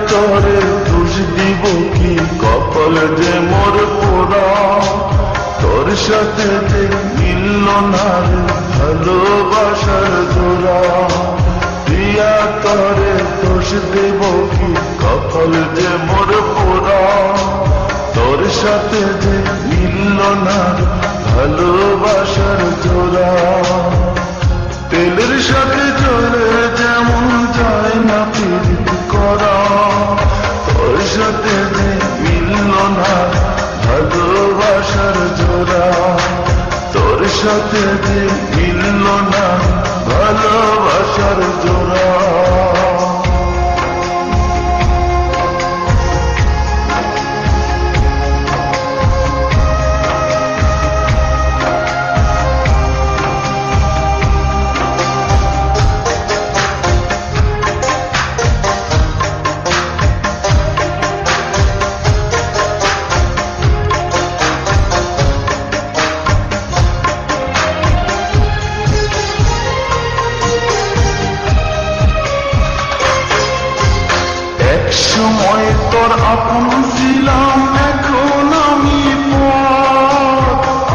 তোরে দোষ দিব কি, কপাল যে মোর পোড়া। তোর সাথে যে মিলল না রে ভালোবাসার জোড়া। প্রিয়া তোরে দোষ দিব কি, কপাল যে মোর পোড়া। তোর সাথে যে মিলল না রে ভালোবাসার জোড়া। তেলের সাথে চলে যেমন যায় না পীড়িত করা। তোর সাথে যে মিলল না ভালোবাসার জোড়া। তোর সাথে যে মিলল না ভালোবাসার জোড়া। সময় তোর আপন ছিলাম, এখন আমি পর।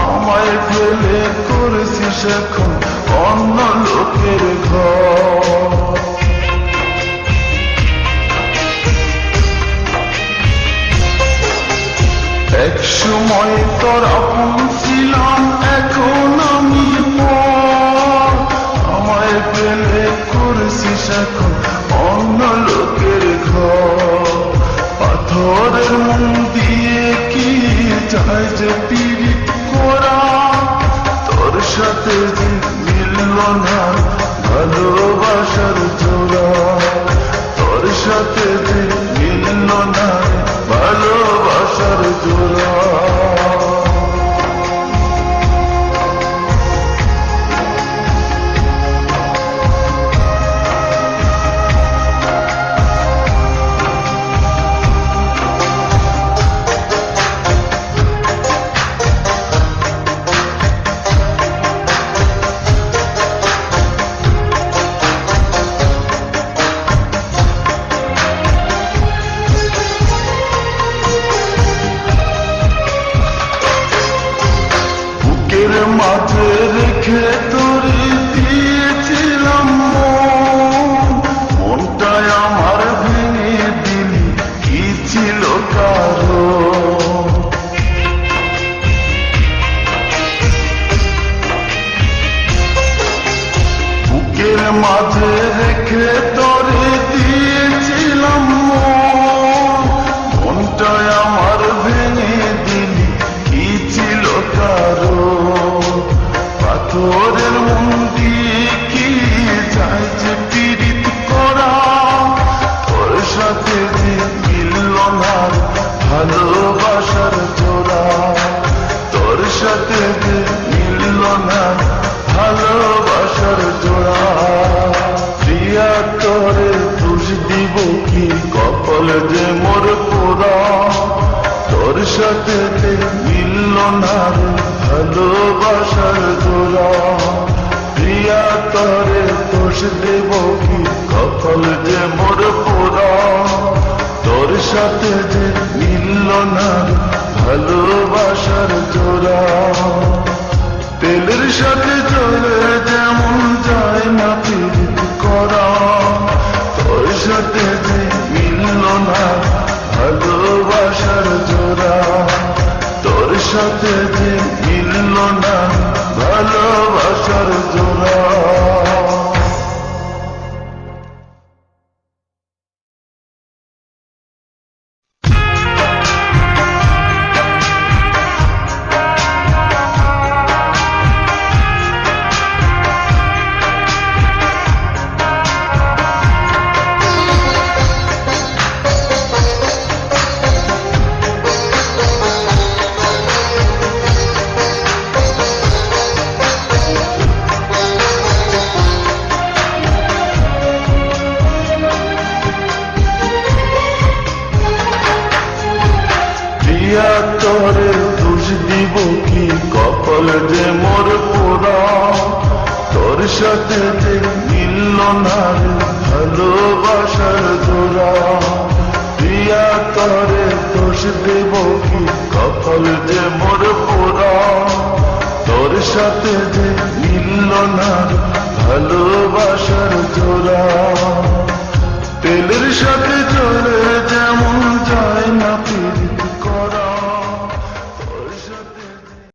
আমায় ফেলে করেছিস এখন অন্য লোকের ঘর। এক সময় তোর আপন ছিলাম, এখন আমি পর। আমায় ফেলে করেছিস এখন অন্য লোকের ঘর। পাথরের মন দিয়ে কি চায় যে পীড়িত করা। তোর সাথে যে মিলল না ভালোবাসার জোড়া। তোর সাথে যে মিলল না ভালোবাসার জোড়া। মাঝে রেখে তোরে দিয়েছিলাম মনটায় আমার ভেঙে দিলি, কি ছিল কারণ। বুকের মাঝে রেখে তোরে দিয়েছিলাম মনটায় আমার ভেঙে দিলি, কি ছিল কারণ। পাথরের মন দিয়ে কি চাইছে পীড়িত করা। তোর সাথে যে মিলল না ভালোবাসার জোড়া। তোর সাথে যে মিলল না ভালোবাসার জোড়া। প্রিয়া তোরে দোষ দিব কি, কপাল যে মোর পোড়া। তোর সাথে যে মিলল না ভালোবাসার জোড়া। প্রিয়া তোরে দোষ দেব কি, কপাল যে মোর পোড়া। তোর সাথে যে মিলল না ভালোবাসার জোড়া। তেলের সাথে চলে যেমন যায় না পীড়িত করা। তোর সাথে যে মিলল না ভালোবাসার জোড়া। তোর সাথে যে মিলল না ভালোবাসার জোড়া। তোরে দোষ দিব কি, কপাল যে মোর পোড়া। তোর সাথে যে মিলল না ভালোবাসার জোড়া। দিয়া তরে দোষ দেব কি কপাল যে মোর পোড়া তোর সাথে যে মিলল না ভালোবাসার জোড়া তেলের সাথে চলে যেমন যায় না